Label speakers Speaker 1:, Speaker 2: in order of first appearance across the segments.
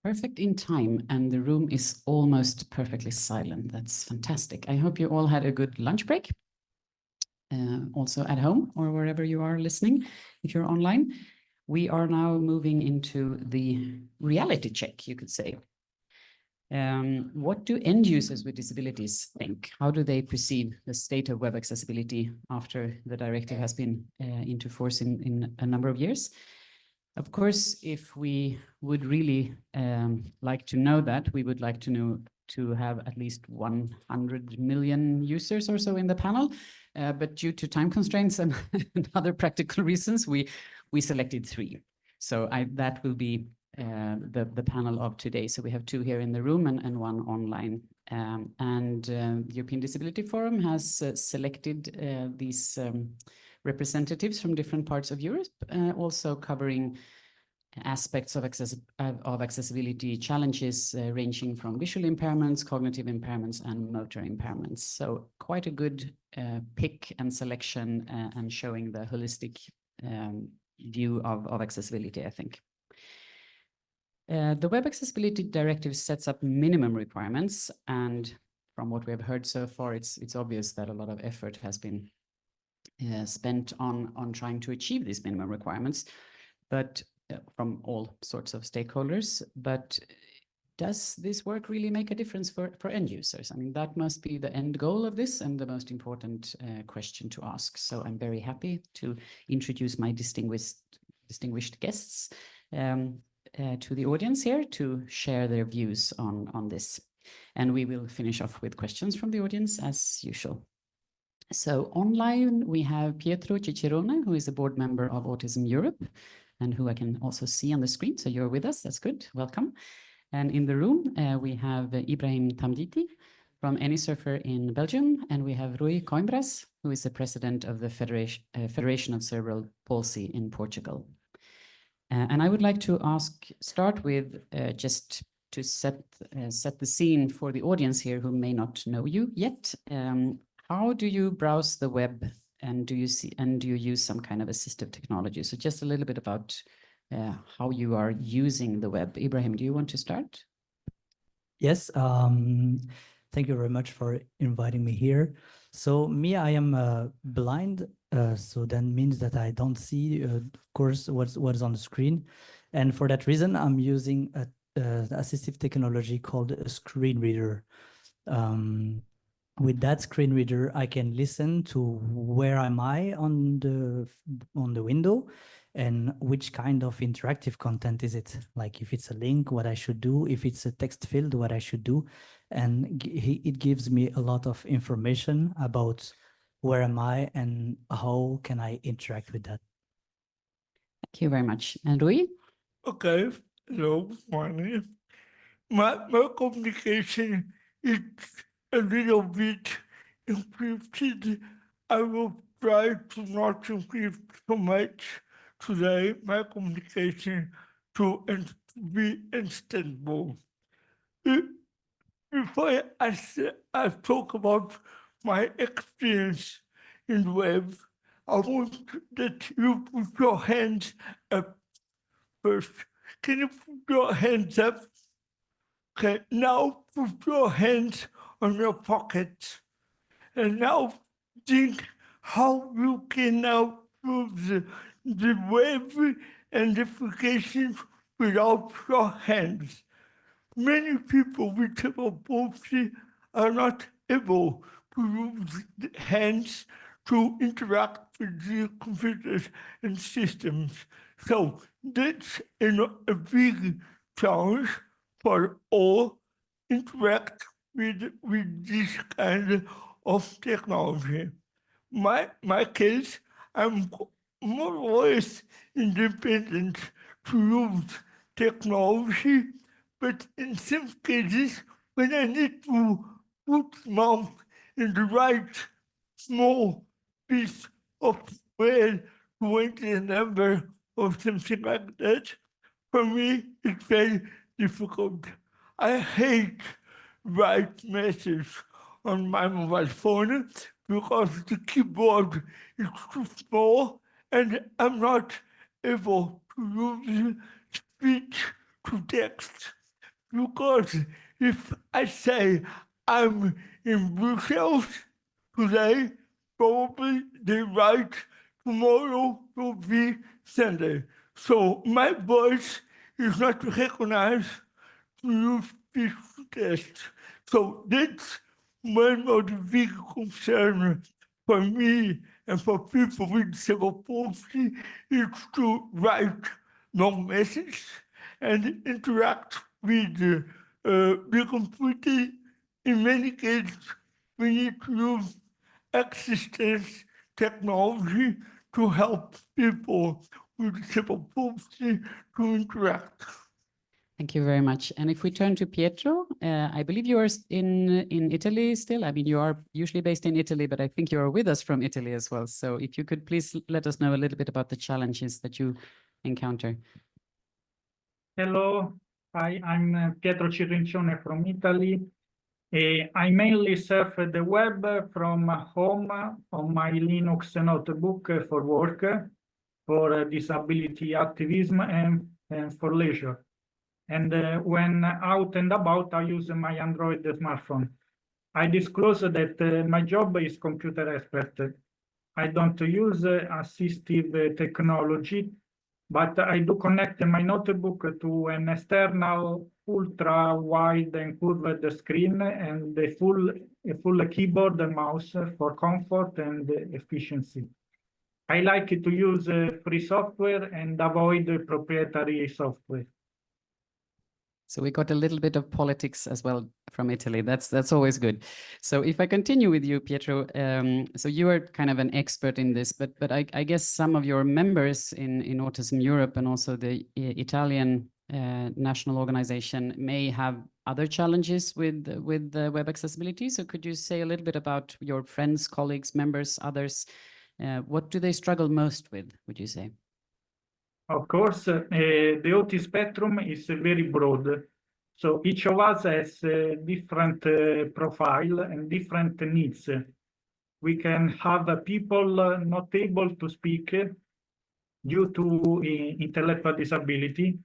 Speaker 1: Perfect in time, and the room is almost perfectly silent. That's fantastic. I hope you all had a good lunch break, also at home or wherever you are listening, if you're online. We are now moving into the reality check, you could say. What do end users with disabilities think? How do they perceive the state of web accessibility after the directive has been into force in a number of years? Of course, if we would really like to know that, we would like to have at least 100 million users or so in the panel. But due to time constraints and other practical reasons, we selected 3. So that will be the panel of today. So we have 2 here in the room and 1 online. The European Disability Forum has selected these representatives from different parts of Europe, also covering aspects of accessibility challenges ranging from visual impairments, cognitive impairments, and motor impairments. So quite a good pick and selection and showing the holistic view of accessibility, I think. The Web Accessibility Directive sets up minimum requirements, and from what we have heard so far, it's obvious that a lot of effort has been spent on trying to achieve these minimum requirements, but from all sorts of stakeholders. But does this work really make a difference for end users? I mean, that must be the end goal of this and the most important question to ask. So I'm very happy to introduce my distinguished guests to the audience here to share their views on this. And we will finish off with questions from the audience as usual. So online, we have Pietro Cicerone, who is a board member of Autism Europe, and who I can also see on the screen. So you're with us, that's good, welcome. And in the room, we have Ibrahim Tamditi from Anysurfer in Belgium, and we have Rui Coimbras, who is the president of the Federation of Cerebral Palsy in Portugal. And I would like to start with just to set the scene for the audience here who may not know you yet. How do you browse the web, and do you use some kind of assistive technology? So just a little bit about how you are using the web. Ibrahim, do you want to start?
Speaker 2: Yes, thank you very much for inviting me here. So me, I am blind, so that means that I don't see, of course, what's on the screen. And for that reason, I'm using a assistive technology called a screen reader. With that screen reader, I can listen to where am I on the window and which kind of interactive content is it. Like if it's a link, what I should do, if it's a text field, what I should do. And it gives me a lot of information about where am I and how can I interact with that.
Speaker 1: Thank you very much. And Rui?
Speaker 3: Okay, hello, morning. My communication is a little bit encrypted. I will try to not encrypt so much today. My communication to be instantable. Before I talk about my experience in the web, I want that you put your hands up first. Can you put your hands up? Okay, now put your hands on your pockets. And now think how you can now use the web and the applications without your hands. Many people with cerebral palsy are not able to use the hands to interact with the computers and systems. So that's a big challenge for all interact with this kind of technology. My case, I'm more or less independent to use technology, but in some cases, when I need to put mouth in the right small piece of bread to enter a number or something like that, for me, it's very difficult. I hate write messages on my mobile phone because the keyboard is too small and I'm not able to use speech to text. because if I say I'm in Brussels today, probably the right tomorrow will be Sunday. So my voice is not recognized to use this test. So that's one of the big concerns for me and for people with cerebral palsy is to write long messages and interact with the computer. In many cases, we need to use assistance technology to help people with cerebral palsy to interact.
Speaker 1: Thank you very much. And if we turn to Pietro, I believe you are in Italy still. I mean, you are usually based in Italy, but I think you are with us from Italy as well. So if you could please let us know a little bit about the challenges that you encounter.
Speaker 4: Hello, I'm Pietro Cirrincione from Italy. I mainly surf the web from home on my Linux notebook for work, for disability activism and for leisure. And when out and about, I use my Android smartphone. I disclose that my job is computer expert. I don't use assistive technology, but I do connect my notebook to an external ultra-wide and curved screen and a full keyboard and mouse for comfort and efficiency. I like to use free software and avoid proprietary software.
Speaker 1: So we got a little bit of politics as well from Italy. That's always good. So if I continue with you, Pietro, so you are kind of an expert in this, but I guess some of your members in Autism Europe and also the Italian national organization may have other challenges with web accessibility. So could you say a little bit about your friends, colleagues, members, others? What do they struggle most with, would you say?
Speaker 4: Of course, the autism spectrum is very broad. So each of us has a different profile and different needs. We can have people not able to speak due to intellectual disability.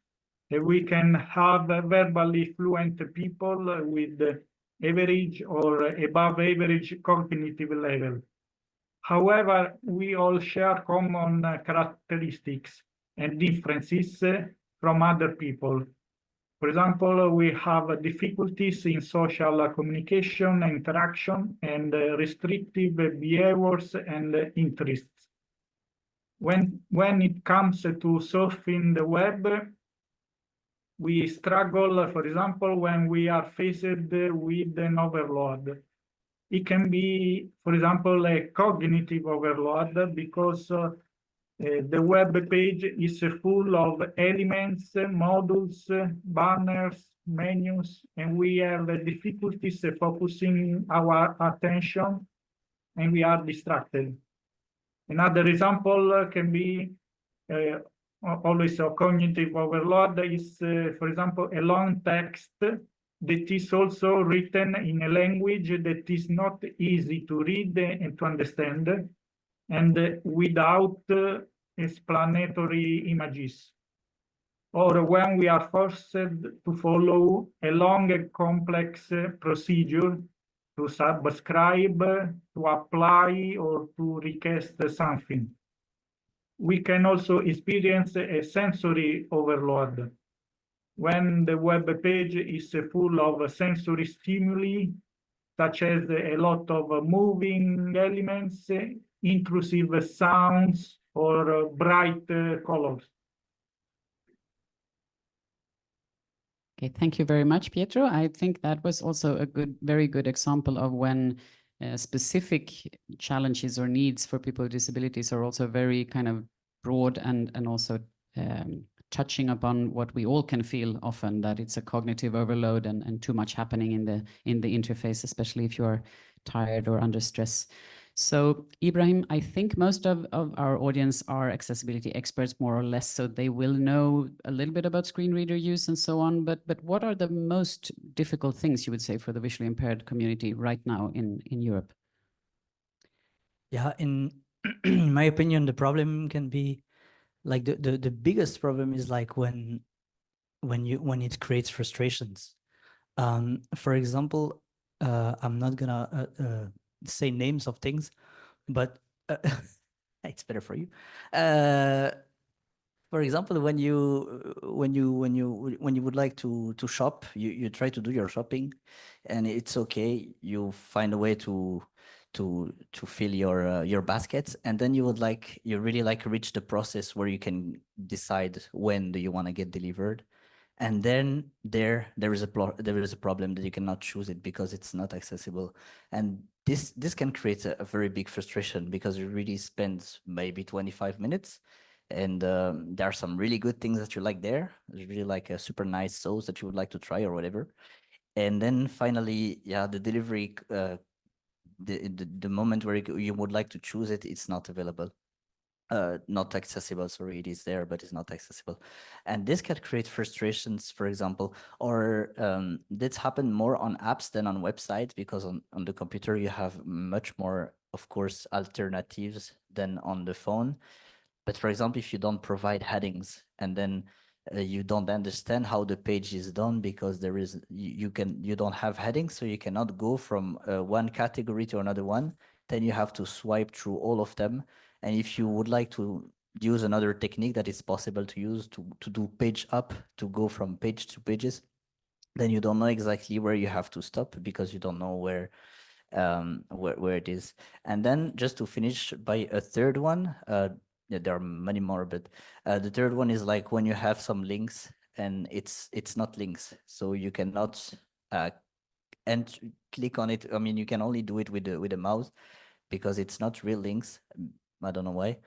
Speaker 4: We can have verbally fluent people with average or above average cognitive level. However, we all share common characteristics and differences from other people. For example, we have difficulties in social communication, interaction, and restrictive behaviors and interests. When it comes to surfing the web, we struggle, for example, when we are faced with an overload. It can be, for example, a cognitive overload because the web page is full of elements, modules, banners, menus, and we have difficulties focusing our attention and we are distracted. Another example can be always a cognitive overload is, for example, a long text that is also written in a language that is not easy to read and to understand, and without explanatory images. Or when we are forced to follow a long and complex procedure to subscribe, to apply, or to request something. We can also experience a sensory overload when the web page is full of sensory stimuli, such as a lot of moving elements, intrusive sounds, or bright colors.
Speaker 1: Okay, thank you very much, Pietro. I think that was also a very good example of when specific challenges or needs for people with disabilities are also very kind of broad and also touching upon what we all can feel often, that it's a cognitive overload and too much happening in the interface, especially if you're tired or under stress. So Ibrahim, I think most of our audience are accessibility experts, more or less, so they will know a little bit about screen reader use and so on, but what are the most difficult things you would say for the visually impaired community right now in Europe?
Speaker 2: Yeah, in my opinion, the problem can be like the biggest problem is like when it creates frustrations. For example, I'm not gonna say names of things, but it's better for you. For example, when you would like to shop, you try to do your shopping, and it's okay. You find a way to fill your baskets, and then you really reach the process where you can decide when do you want to get delivered, and then there is a problem that you cannot choose it because it's not accessible, and this can create a very big frustration because you really spend maybe 25 minutes. And there are some really good things that you like there. There's really like a super nice sauce that you would like to try or whatever. And then finally, yeah, the delivery, the moment where you would like to choose it, it's not available. Not accessible, sorry, it is there, but it's not accessible. And this can create frustrations, for example, or this happen more on apps than on websites, because on the computer you have much more, of course, alternatives than on the phone. But for example, if you don't provide headings and then you don't understand how the page is done because you don't have headings, so you cannot go from one category to another one, then you have to swipe through all of them. And if you would like to use another technique that is possible to use to do page up, to go from page to pages, then you don't know exactly where you have to stop because you don't know where it is. And then just to finish by a third one, yeah, there are many more, but the third one is like when you have some links and it's not links, so you cannot and click on it. I mean, you can only do it with the mouse because it's not real links. I don't know why.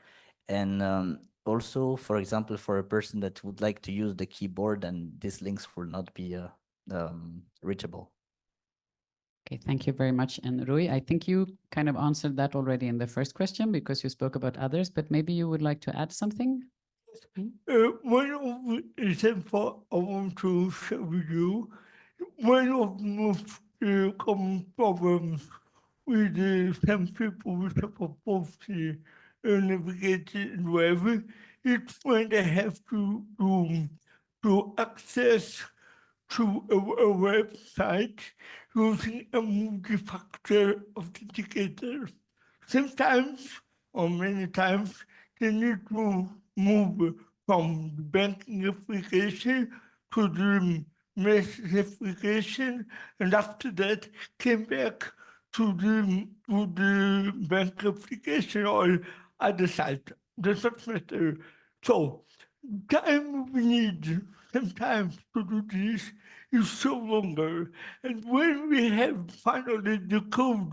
Speaker 2: And also, for example, for a person that would like to use the keyboard, and these links will not be reachable.
Speaker 1: Okay, thank you very much. And Rui, I think you kind of answered that already in the first question because you spoke about others, but maybe you would like to add something?
Speaker 3: One of the examples I want to share with you, one of the most common problems with some people with palsy navigating in web is when they have to access to a website using a multi-factor authenticator. Sometimes, or many times, they need to move from the banking application to the message application, and after that came back to the bank application or other site. Does not matter. So time we need sometimes to do this is so longer. And when we have finally the code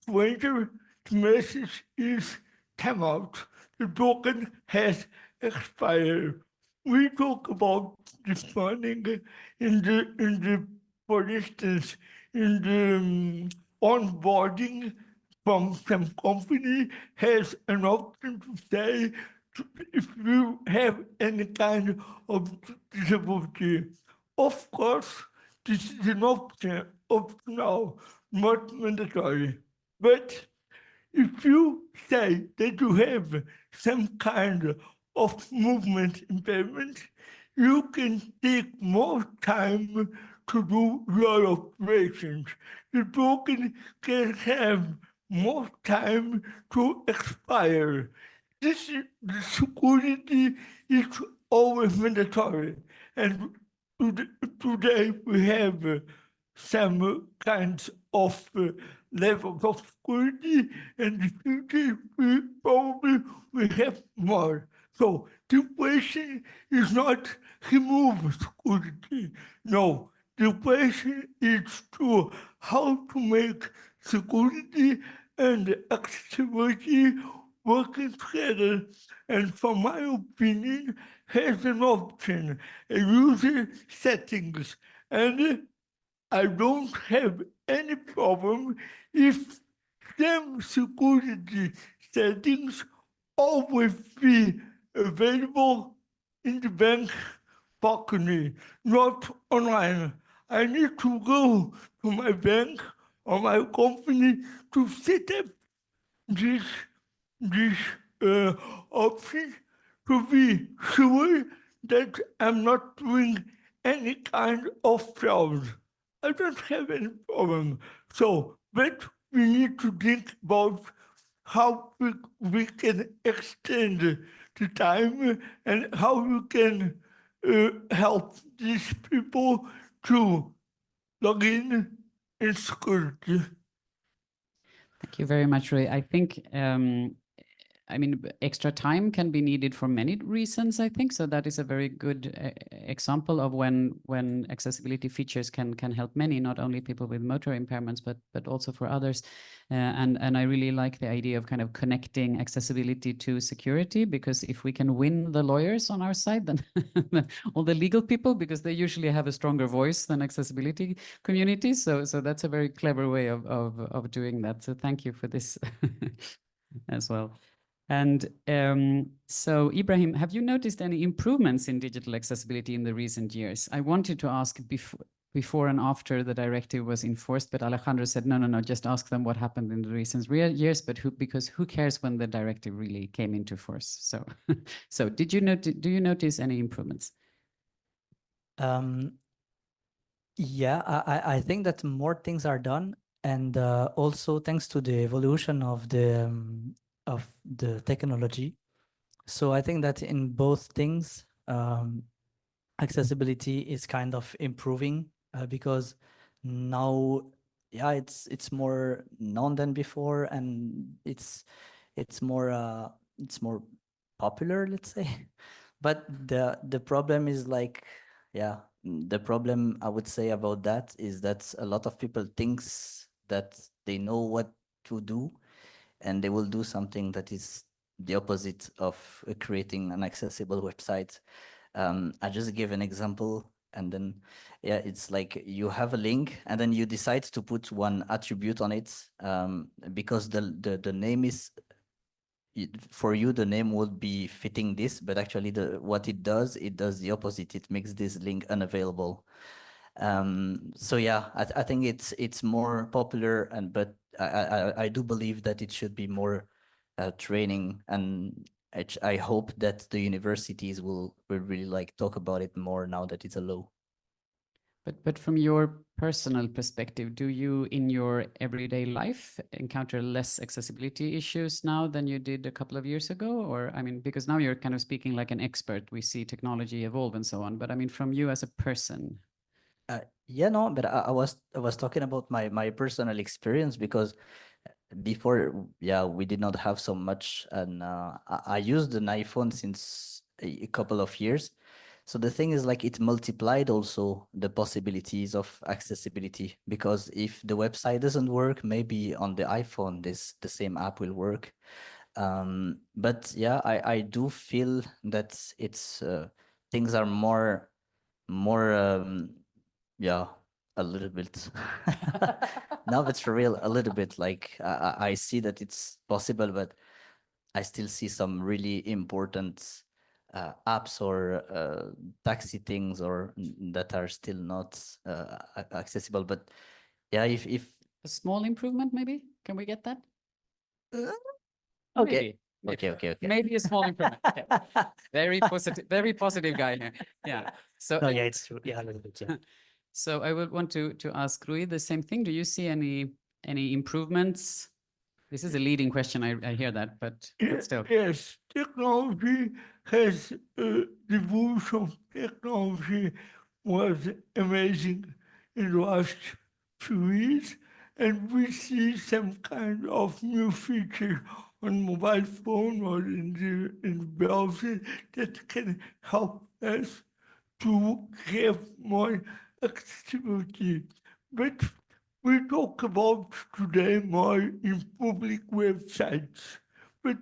Speaker 3: to enter, the message is timeout. The token has expired. We talk about this morning in the for instance, in the onboarding from some company has an option to say if you have any kind of disability. Of course, this is an option optional, not mandatory. But if you say that you have some kind of movement impairment, you can take more time to do your operations. The token can have more time to expire. This the security is always mandatory. And today we have some kinds of levels of security, and in the future we probably will have more. So the question is not remove security. No, the question is to how to make security and accessibility working together. And from my opinion, has an option, a user settings, and I don't have any problem if some security settings always be available in the bank balcony, not online. I need to go to my bank or my company to set up this option to be sure that I'm not doing any kind of fraud. I don't have any problem. So, but we need to think about how we can extend the time and how we can help these people to log in security.
Speaker 1: Thank you very much, Roy. I think, I mean, extra time can be needed for many reasons, I think. So that is a very good example of when accessibility features can help many, not only people with motor impairments, but also for others. And I really like the idea of kind of connecting accessibility to security, because if we can win the lawyers on our side, then all the legal people, because they usually have a stronger voice than accessibility communities. So that's a very clever way of doing that. So thank you for this as well. And so, Ibrahim, have you noticed any improvements in digital accessibility in the recent years? I wanted to ask before and after the directive was enforced, but Alejandro said, no, just ask them what happened in the recent years, but because who cares when the directive really came into force? So, so do you notice any improvements?
Speaker 2: Yeah, I think that more things are done, and also thanks to the evolution of the technology. So I think that in both things, accessibility is kind of improving because now, yeah, it's more known than before, and it's more popular, let's say. But the problem is like, yeah, the problem I would say about that is that a lot of people thinks that they know what to do, and they will do something that is the opposite of creating an accessible website. I just give an example, and then, yeah, it's like you have a link and then you decide to put one attribute on it because the name is, for you, the name would be fitting this, but actually what it does the opposite. It makes this link unavailable. So yeah, I think it's more popular, but I do believe that it should be more training, and I hope that the universities will really like talk about it more now that it's a law.
Speaker 1: But from your personal perspective, do you in your everyday life encounter less accessibility issues now than you did a couple of years ago? Or, I mean, because now you're kind of speaking like an expert, we see technology evolve and so on, but I mean, from you as a person.
Speaker 2: Yeah, no, but I was talking about my personal experience, because before, yeah, we did not have so much, and I used an iPhone since a couple of years. So the thing is, like, it multiplied also the possibilities of accessibility, because if the website doesn't work, maybe on the iPhone the same app will work. But yeah, I do feel that it's things are more yeah, a little bit. No, but for real, a little bit. Like I see that it's possible, but I still see some really important apps or taxi things or that are still not accessible. But yeah, if
Speaker 1: A small improvement, maybe? Can we get that?
Speaker 2: okay.
Speaker 1: Maybe.
Speaker 2: Okay.
Speaker 1: Maybe a small improvement. Okay. Very positive guy here. Yeah. So
Speaker 2: No, yeah, it's true. Yeah, a little bit. Yeah.
Speaker 1: So I would want to ask Rui the same thing. Do you see any improvements? This is a leading question. I hear that, but still.
Speaker 3: Yes, technology has the evolution of technology was amazing in the last few years, and we see some kind of new feature on mobile phone or in the browser that can help us to have more accessibility. But we talk about today more in public websites. But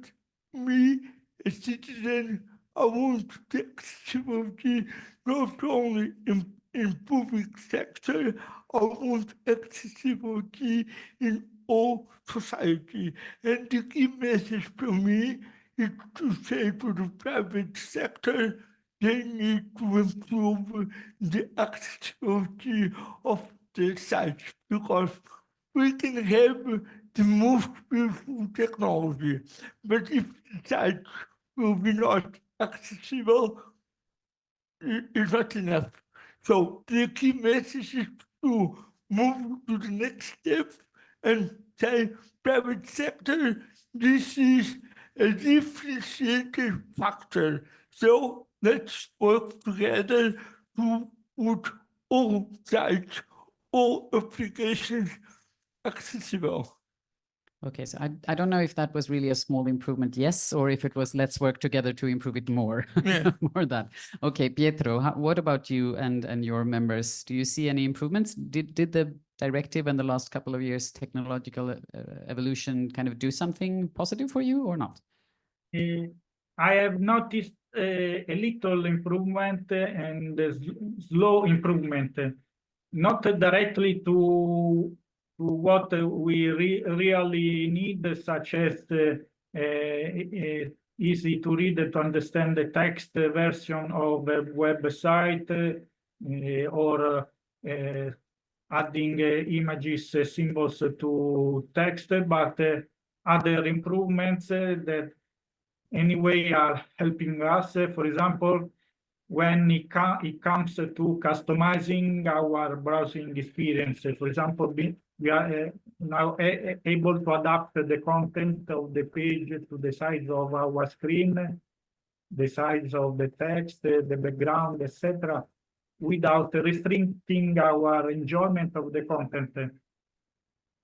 Speaker 3: me, a citizen, I want accessibility not only in public sector, I want accessibility in all society. And the key message for me is to say to the private sector, they need to improve the accessibility of the sites, because we can have the most beautiful technology, but if the sites will be not accessible, it's not enough. So the key message is to move to the next step and say, private sector, this is a differentiated factor. So let's work together to put all sites, all applications accessible.
Speaker 1: Okay, so I don't know if that was really a small improvement, yes, or if it was let's work together to improve it more.
Speaker 3: Yeah.
Speaker 1: More that. Okay, Pietro, what about you and your members? Do you see any improvements? Did the directive and the last couple of years technological evolution kind of do something positive for you or not?
Speaker 4: I have noticed a little improvement and a slow improvement, not directly to what we really need, such as easy to read, to understand the text version of a website or adding images, symbols to text, but other improvements that anyway are helping us. For example, when it comes to customizing our browsing experience. For example, we are now able to adapt the content of the page to the size of our screen, the size of the text, the background, etc., without restricting our enjoyment of the content.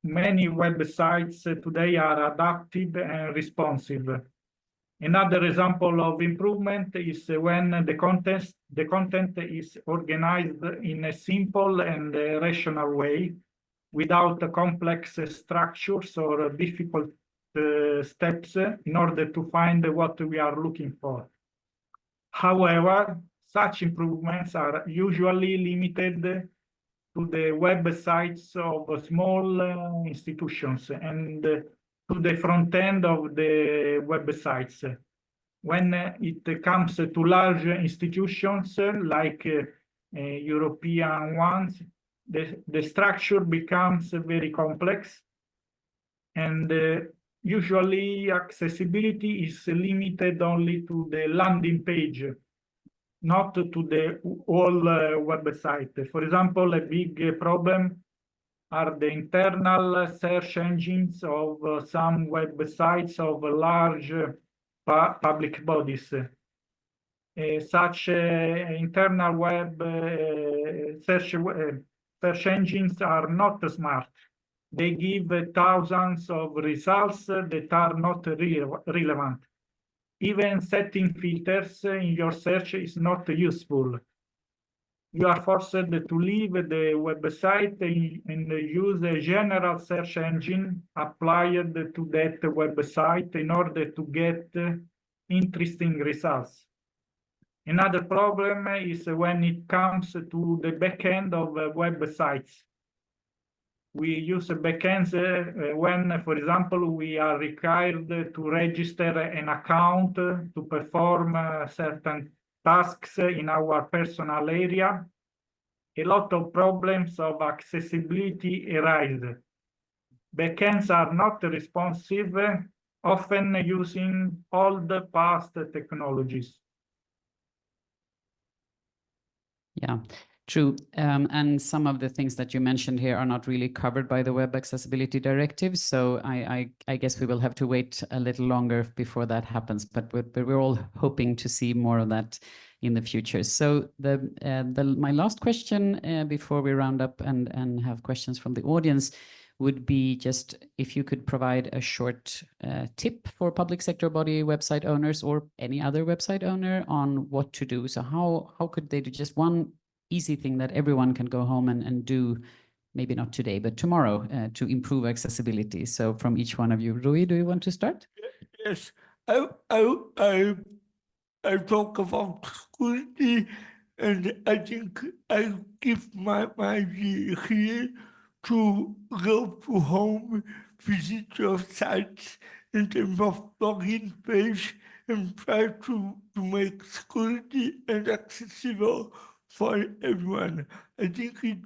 Speaker 4: Many websites today are adaptive and responsive. Another example of improvement is when the content is organized in a simple and rational way, without complex structures or difficult steps in order to find what we are looking for. However, such improvements are usually limited to the websites of small institutions and to the front end of the websites. When it comes to large institutions like European ones, the structure becomes very complex, and usually accessibility is limited only to the landing page, not to the whole website. For example, a big problem are the internal search engines of some websites of large public bodies. Such internal web search engines are not smart. They give thousands of results that are not relevant. Even setting filters in your search is not useful. You are forced to leave the website and use a general search engine applied to that website in order to get interesting results. Another problem is when it comes to the backend of websites. We use backends when, for example, we are required to register an account to perform certain tasks in our personal area. A lot of problems of accessibility arise. Backends are not responsive, often using old past technologies.
Speaker 1: Yeah, true. And some of the things that you mentioned here are not really covered by the Web Accessibility Directive. So I guess we will have to wait a little longer before that happens, but we're all hoping to see more of that in the future. So my last question before we round up and have questions from the audience would be just if you could provide a short tip for public sector body website owners or any other website owner on what to do. So how could they do just one easy thing that everyone can go home and do, maybe not today, but tomorrow, to improve accessibility? So from each one of you, Rui, do you want to start?
Speaker 3: Yes, I talk about security, and I think I give my idea here to go to home, visit your sites in terms of login page, and try to make security and accessible for everyone. I think it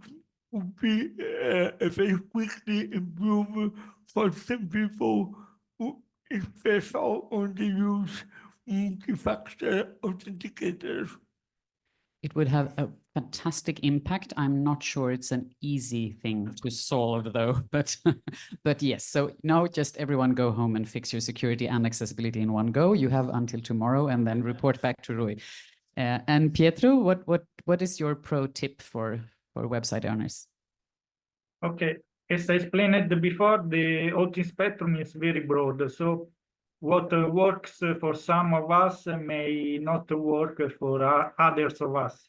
Speaker 3: would be a very quickly improvement for some people who, especially on the use multi-factor authenticators.
Speaker 1: It would have a fantastic impact. I'm not sure it's an easy thing to solve though, but but yes. So now just everyone go home and fix your security and accessibility in one go. You have until tomorrow and then report back to Rui. And Pietro, what is your pro tip for website owners?
Speaker 4: Okay, as I explained before, the autism spectrum is very broad. So what works for some of us may not work for others of us.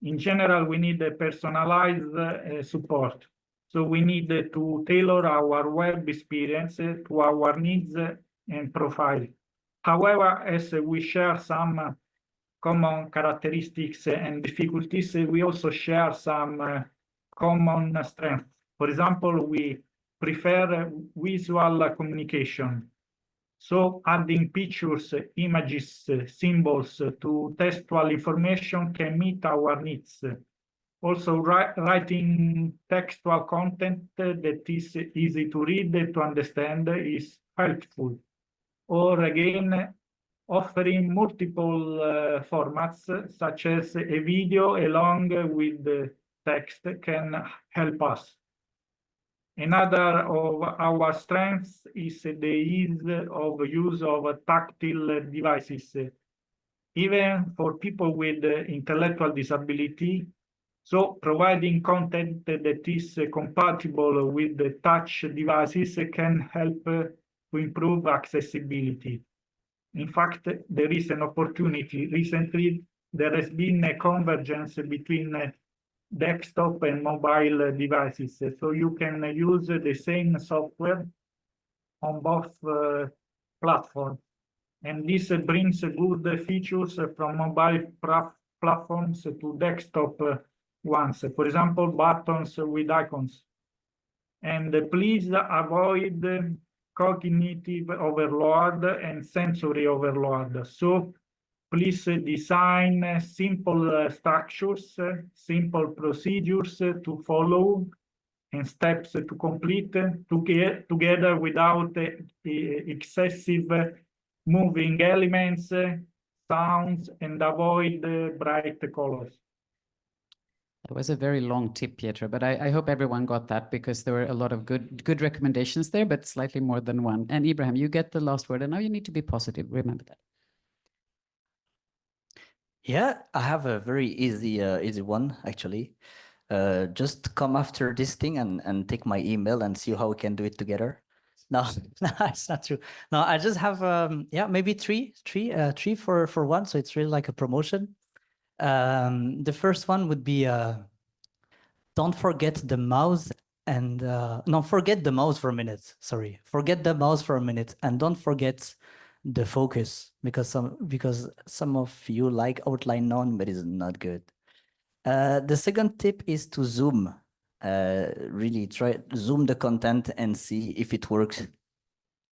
Speaker 4: In general, we need a personalized support. So we need to tailor our web experience to our needs and profile. However, as we share some common characteristics and difficulties, we also share some common strengths. For example, we prefer visual communication. So adding pictures, images, symbols to textual information can meet our needs. Also, writing textual content that is easy to read, to understand is helpful. Or again, offering multiple formats, such as a video along with the text, can help us. Another of our strengths is the ease of use of tactile devices, even for people with intellectual disability. So providing content that is compatible with the touch devices can help to improve accessibility. In fact, there is an opportunity. Recently, there has been a convergence between desktop and mobile devices. So you can use the same software on both platforms. And this brings good features from mobile platforms to desktop ones. For example, buttons with icons. And please avoid cognitive overload and sensory overload. So please design simple structures, simple procedures to follow and steps to complete together without excessive moving elements, sounds, and avoid bright colors.
Speaker 1: That was a very long tip, Pietro, but I hope everyone got that because there were a lot of good recommendations there, but slightly more than one. And Ibrahim, you get the last word, and now you need to be positive. Remember that.
Speaker 5: Yeah, I have a very easy one, actually. Just come after this thing and take my email and see how we can do it together. No, no, it's not true. No, I just have yeah, maybe three for one. So it's really like a promotion. The first one would be don't forget the mouse and no, forget the mouse for a minute. Sorry, forget the mouse for a minute and don't forget the focus because some of you like outline none, but it's not good. The second tip is to zoom. Really try zoom the content and see if it works.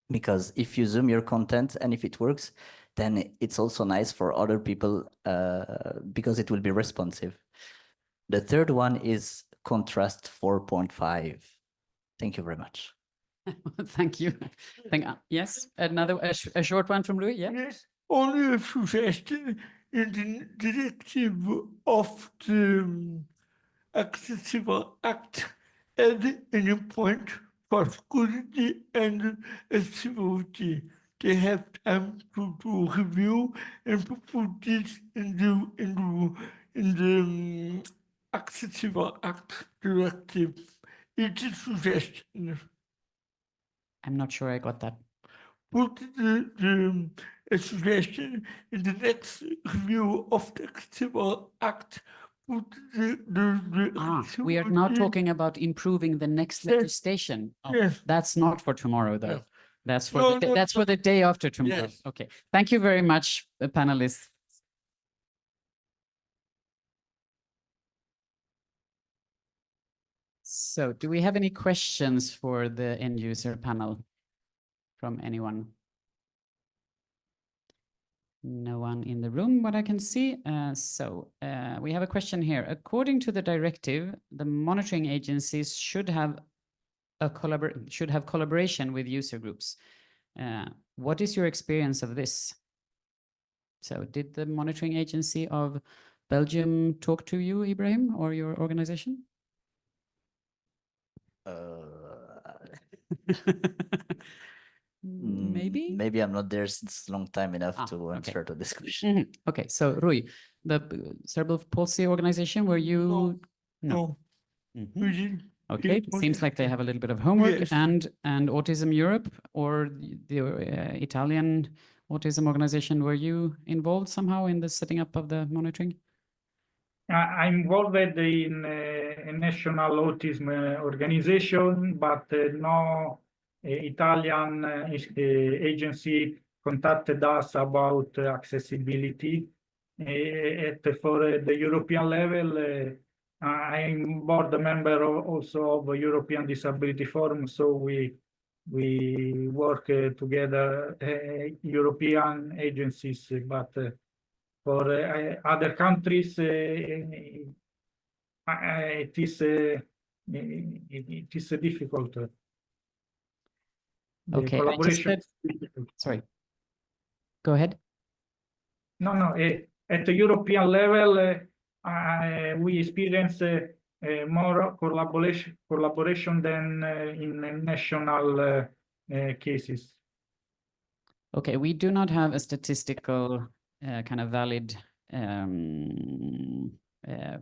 Speaker 5: Because if you zoom your content and if it works, then it's also nice for other people because it will be responsive. The third one is contrast 4.5. Thank you very much.
Speaker 1: Thank you. Yes, another a short one from Louis. Yeah.
Speaker 3: Yes, only a suggestion in the directive of the Accessible Act add any point for security and accessibility. They have time to review and to put this in the Accessible Act directive. It's a suggestion.
Speaker 1: I'm not sure I got that.
Speaker 3: Put a suggestion in the next review of the Accessible Act. Put
Speaker 1: We are now talking about improving the next legislation. Oh,
Speaker 3: yes.
Speaker 1: That's not for tomorrow, though.
Speaker 3: No.
Speaker 1: That's for that's for the day after tomorrow.
Speaker 3: Yes.
Speaker 1: Okay. Thank you very much, panelists. So, do we have any questions for the end user panel from anyone? No one in the room, what I can see. We have a question here. According to the directive, the monitoring agencies should have collaboration with user groups. What is your experience of this? So, did the monitoring agency of Belgium talk to you, Ibrahim, or your organization? Maybe?
Speaker 5: Maybe I'm not there since long time enough to
Speaker 1: okay.
Speaker 5: answer to this question.
Speaker 1: Okay, so Rui, the Cerebral Palsy organization, were you?
Speaker 3: No.
Speaker 1: Mhm.
Speaker 3: We didn't
Speaker 1: Okay,
Speaker 3: do
Speaker 1: it seems like they have a little bit of homework.
Speaker 3: Yes.
Speaker 1: And Autism Europe or the Italian autism organization, were you involved somehow in the setting up of the monitoring?
Speaker 4: I'm involved in a national autism organization, but no Italian agency contacted us about accessibility. For the European level, I'm board member also of a European Disability Forum, so we work together, European agencies, but for other countries, it is difficult. The
Speaker 1: Okay, I just
Speaker 4: collaboration
Speaker 1: said,
Speaker 4: is difficult.
Speaker 1: sorry, go ahead.
Speaker 4: No, at the European level, we experience more collaboration than in national cases.
Speaker 1: Okay, we do not have a statistical kind of valid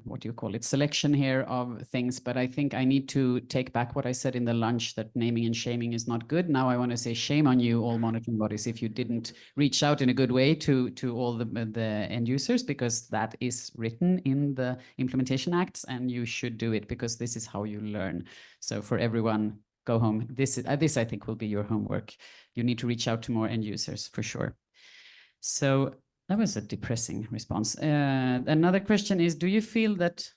Speaker 1: what do you call it, selection here of things, but I think I need to take back what I said in the lunch, that naming and shaming is not good. Now I want to say shame on you, all monitoring bodies, if you didn't reach out in a good way to all the end users, because that is written in the implementation acts, and you should do it because this is how you learn. So for everyone, go home. This I think will be your homework. You need to reach out to more end users for sure. So that was a depressing response. Another question is, do you feel that,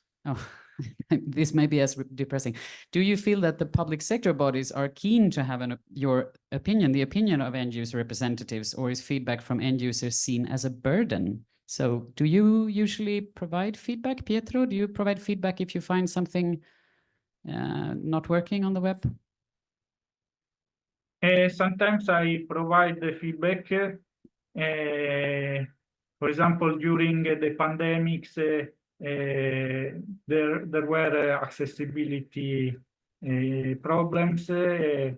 Speaker 1: this may be as depressing. Do you feel that the public sector bodies are keen to have your opinion, the opinion of end user representatives, or is feedback from end users seen as a burden? So do you usually provide feedback, Pietro? Do you provide feedback if you find something not working on the web?
Speaker 4: Sometimes I provide the feedback. For example, during the pandemics, there were accessibility problems. They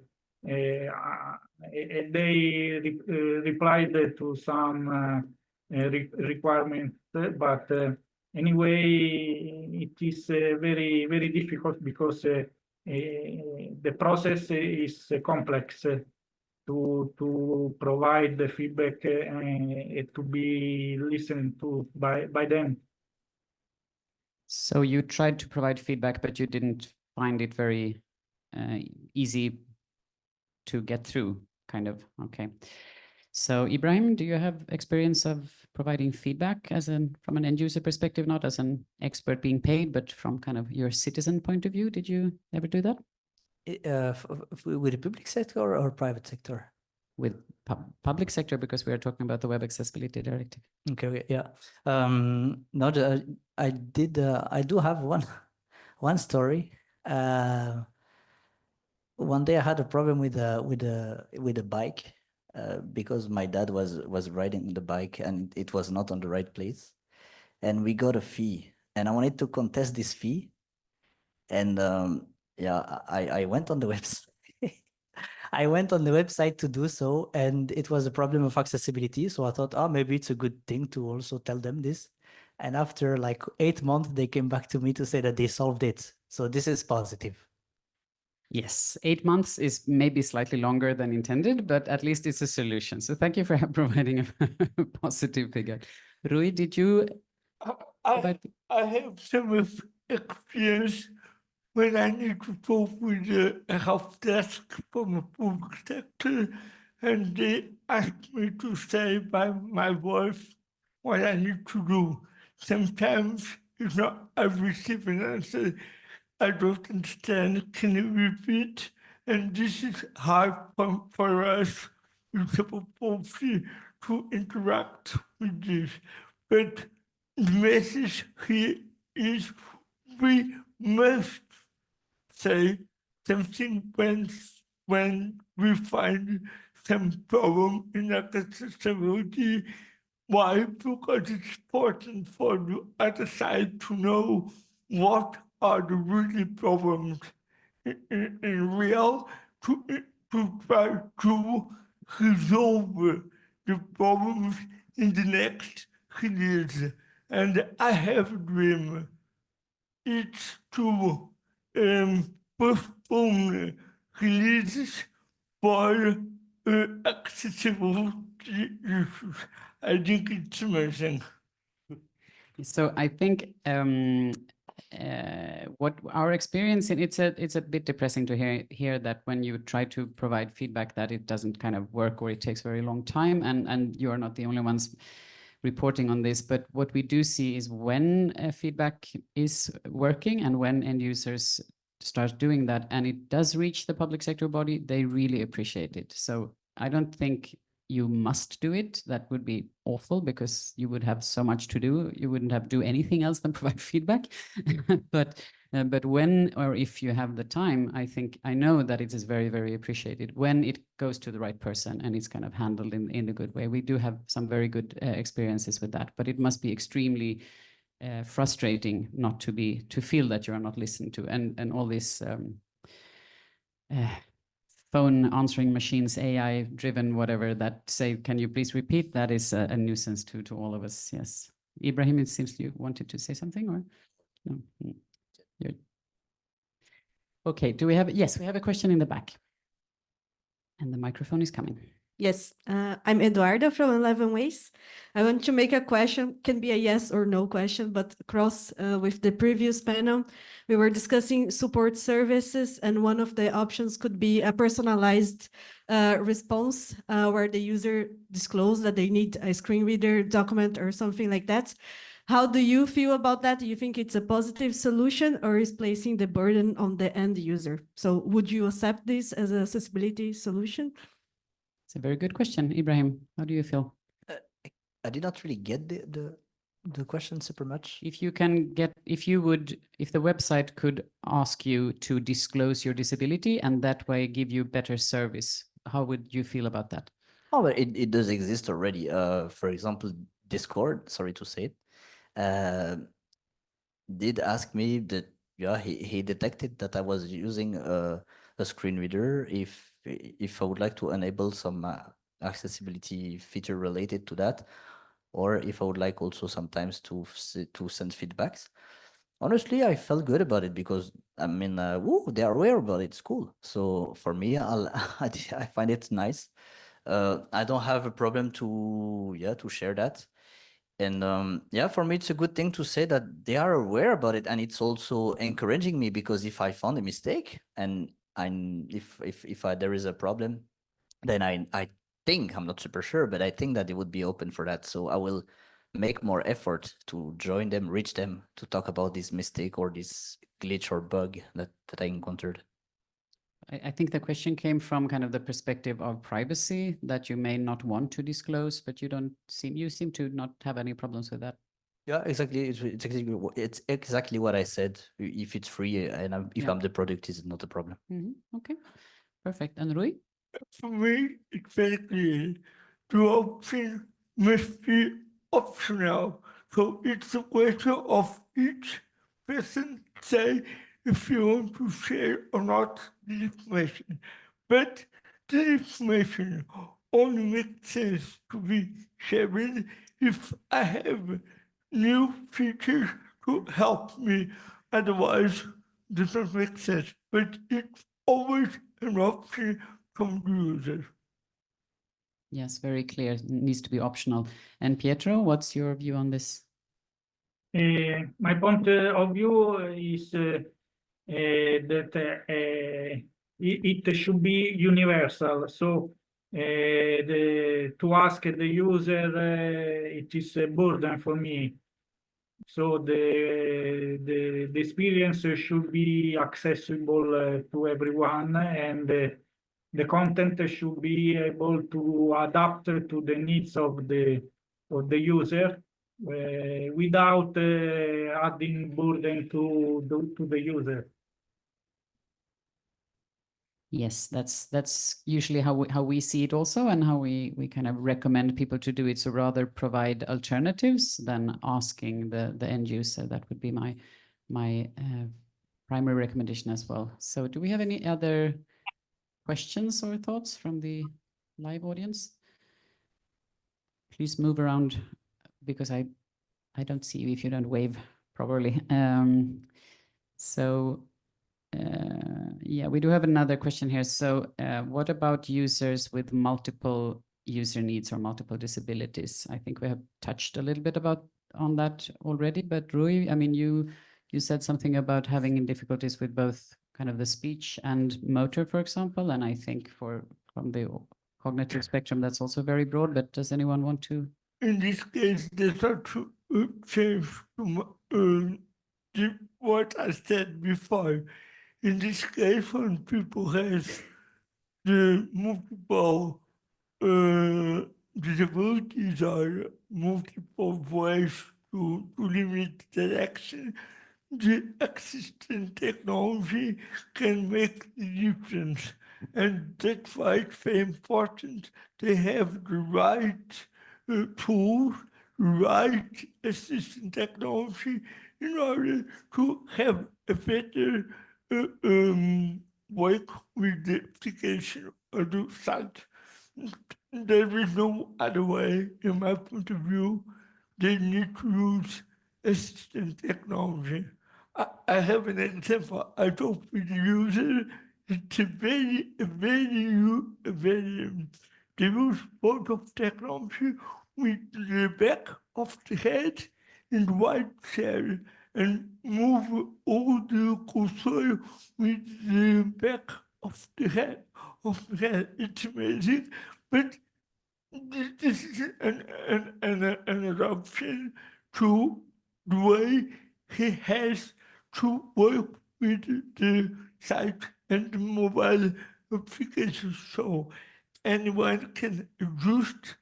Speaker 4: replied to some requirements, but anyway, it is very, very difficult because the process is complex to provide the feedback and to be listened to by them.
Speaker 1: So you tried to provide feedback, but you didn't find it very easy to get through, kind of. Okay. So Ibrahim, do you have experience of providing feedback from an end user perspective, not as an expert being paid, but from kind of your citizen point of view? Did you ever do that?
Speaker 2: With the public sector or private sector?
Speaker 1: With public sector, because we are talking about the Web Accessibility Directive.
Speaker 2: Okay, yeah. No, I do have one story. One day I had a problem with a bike because my dad was riding the bike and it was not on the right place, and we got a fee, and I wanted to contest this fee, and yeah, I went on the website. I went on the website to do so, and it was a problem of accessibility. So I thought, oh, maybe it's a good thing to also tell them this. And after like 8 months, they came back to me to say that they solved it. So this is positive.
Speaker 1: Yes, 8 months is maybe slightly longer than intended, but at least it's a solution. So thank you for providing a positive figure. Rui, did you?
Speaker 3: I have some experience when I need to talk with a help desk from the public sector, and they ask me to say by my voice what I need to do. Sometimes it's not I receive an answer I don't understand, can you repeat? And this is hard for us with Cerebral Palsy to interact with this. But the message here is we must say something when we find some problem in accessibility. Why? Because it's important for the other side to know what are the really problems in real to try to resolve the problems in the next years. And I have a dream. It's to postpone releases for accessible issues. I think it's amazing.
Speaker 1: So I think what our experience, and it's a bit depressing to hear that when you try to provide feedback that it doesn't kind of work or it takes very long time, and you are not the only ones reporting on this. But what we do see is when feedback is working and when end users start doing that and it does reach the public sector body, they really appreciate it. So I don't think you must do it. That would be awful because you would have so much to do. You wouldn't have to do anything else than provide feedback. But when or if you have the time, I know that it is very, very appreciated when it goes to the right person and it's kind of handled in a good way. We do have some very good experiences with that, but it must be extremely frustrating not to feel that you are not listened to, and all this phone answering machines, AI driven, whatever, that say, can you please repeat? That is a nuisance to all of us. Yes. Ibrahim, it seems you wanted to say something, or no? You're... Okay, yes, we have a question in the back. And the microphone is coming.
Speaker 6: Yes, I'm Eduarda from 11 Ways. I want to make a question, can be a yes or no question, but across with the previous panel, we were discussing support services, and one of the options could be a personalized response where the user discloses that they need a screen reader document or something like that. How do you feel about that? Do you think it's a positive solution or is placing the burden on the end user? So would you accept this as an accessibility solution?
Speaker 1: It's a very good question. Ibrahim, how do you feel?
Speaker 5: I did not really get the question super much.
Speaker 1: If the website could ask you to disclose your disability and that way give you better service, how would you feel about that?
Speaker 5: Oh, but it does exist already. For example, Discord, sorry to say it, did ask me that, yeah, he detected that I was using a screen reader if I would like to enable some accessibility feature related to that, or if I would like also sometimes to send feedbacks. Honestly, I felt good about it because I mean, they are aware about it. It's cool. So for me, I find it nice. I don't have a problem to share that. And yeah, for me, it's a good thing to say that they are aware about it, and it's also encouraging me because if I found a mistake and if there is a problem, then I think, I'm not super sure, but I think that they would be open for that. So I will make more effort to join them, reach them, to talk about this mistake or this glitch or bug that I encountered.
Speaker 1: I think the question came from kind of the perspective of privacy, that you may not want to disclose, but you seem to not have any problems with that. Yeah,
Speaker 5: exactly. It's exactly what I said. If it's free and if I'm the product, is not a problem.
Speaker 1: Okay, perfect. And Rui?
Speaker 3: For me, it's very clear. The option must be optional. So it's a question of each person say if you want to share or not the information. But the information only makes sense to be shared if I have new features to help me. Otherwise, it doesn't make sense. But it's always an option from the user.
Speaker 1: Yes, very clear. It needs to be optional. And Pietro, what's your view on this?
Speaker 4: My point of view is that it should be universal. So to ask the user, it is a burden for me. So the experience should be accessible to everyone, and the content should be able to adapt to the needs of the user without adding burden to the user.
Speaker 1: Yes, that's usually how we see it also, and how we kind of recommend people to do it. So rather provide alternatives than asking the end user. That would be my primary recommendation as well. So do we have any other questions or thoughts from the live audience? Please move around, because I don't see you if you don't wave properly. Yeah, we do have another question here. So what about users with multiple user needs or multiple disabilities? I think we have touched a little bit on that already, but Rui, I mean, you said something about having difficulties with both kind of the speech and motor, for example, and I think from the cognitive spectrum, that's also very broad, but does anyone want to?
Speaker 3: In this case, there's not to change what I said before. In this case, when people have the multiple disabilities or multiple ways to limit their action, the existing technology can make the difference. And that's why it's very important to have the right tools, right assistant technology in order to have a better work with the application or the site. There is no other way, in my point of view. They need to use assistant technology. I have an example. I talk with the user. It's a very, they use both of technology with the back of the head in the white chair and move all the cursor with the back of the head. It's amazing, but this is an adoption to the way he has to work with the site and the mobile applications. So anyone can adjust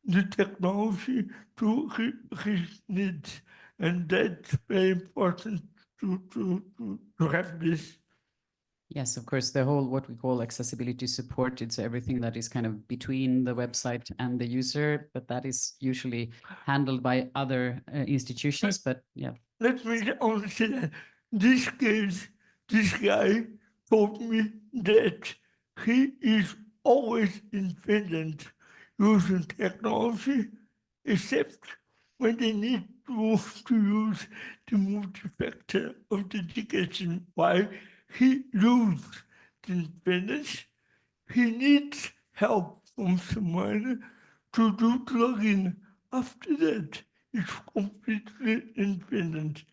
Speaker 3: the technology to his needs. And that's very important to have this.
Speaker 1: Yes, of course, the whole what we call accessibility support, it's everything that is kind of between the website and the user, but that is usually handled by other institutions. But yeah.
Speaker 3: Let me only say that this guy told me that he is always in Finland using technology, except when they need to use the multi-factor authentication. While he used in Finnish, he needs help from someone to do login. After that, it's completely independent.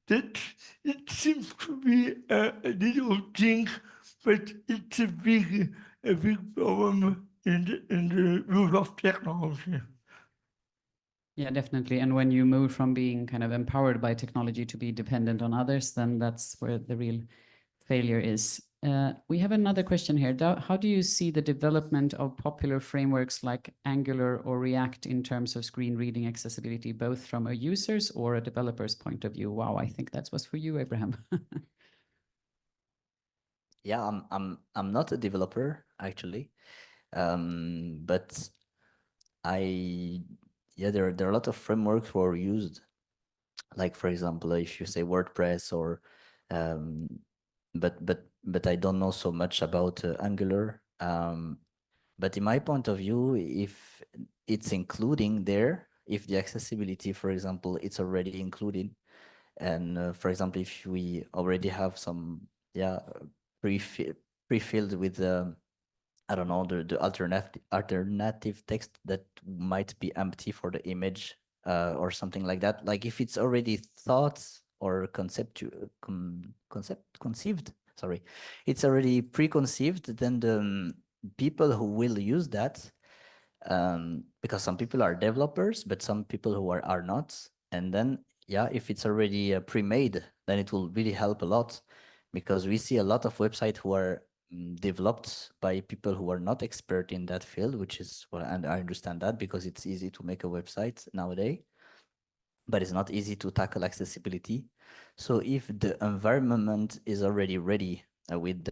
Speaker 3: That it seems to be a little thing, but it's a big problem in the use of technology.
Speaker 1: Yeah, definitely. And when you move from being kind of empowered by technology to be dependent on others, then that's where the real failure is. We have another question here. How do you see the development of popular frameworks like Angular or React in terms of screen reading accessibility, both from a user's or a developer's point of view? Wow, I think that was for you, Ibrahim.
Speaker 5: Yeah, I'm not a developer actually, but there are a lot of frameworks who are used. Like for example, if you say WordPress or, but I don't know so much about Angular. But in my point of view, if it's including there, if the accessibility, for example, it's already included, and for example, if we already have some pre-filled with I don't know, the alternative text that might be empty for the image or something like that. Like if it's already thought or conceived, sorry, it's already preconceived, then the people who will use that, because some people are developers, but some people who are not. And then, yeah, if it's already pre-made, then it will really help a lot, because we see a lot of websites who are developed by people who are not expert in that field, which is, well, and I understand that because it's easy to make a website nowadays, but it's not easy to tackle accessibility. So if the environment is already ready with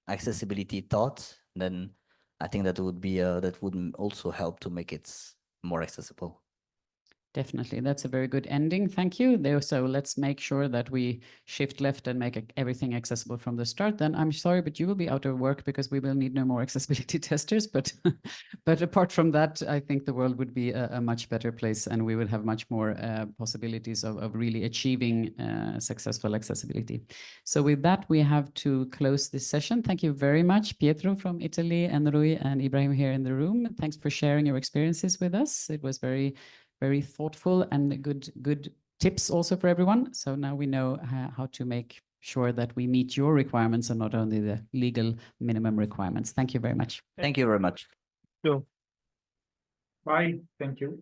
Speaker 5: accessibility thought, then I think that would be that would also help to make it more accessible.
Speaker 1: Definitely. That's a very good ending. Thank you. So let's make sure that we shift left and make everything accessible from the start. Then I'm sorry, but you will be out of work because we will need no more accessibility testers. But but apart from that, I think the world would be a much better place, and we would have much more possibilities of really achieving successful accessibility. So with that, we have to close this session. Thank you very much, Pietro from Italy, and Rui and Ibrahim here in the room. Thanks for sharing your experiences with us. It was very thoughtful and good tips also for everyone. So now we know how to make sure that we meet your requirements and not only the legal minimum requirements. Thank you very much.
Speaker 5: Thank you very much.
Speaker 3: So
Speaker 4: Bye. Thank you.